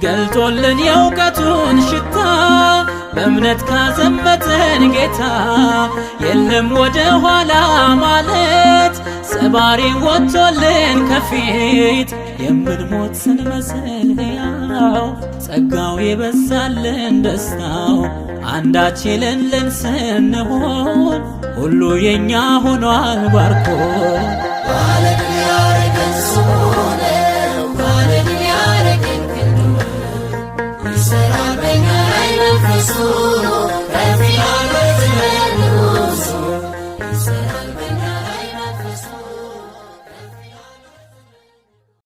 ገልጦልን የእውቀቱን ሽታ በእምነት ካዘመትን ጌታ የለም ወደ ኋላ ማለት ሰባሪ ወጥቶልን ከፊት የምንሞት ስንመስል ሕያው ጸጋው የበዛልን ደስታው አንዳች የሌለን ስንሆን ሁሉ የኛ ሆኗል ባርኮ ባለድል ያረገን ስሙ ነው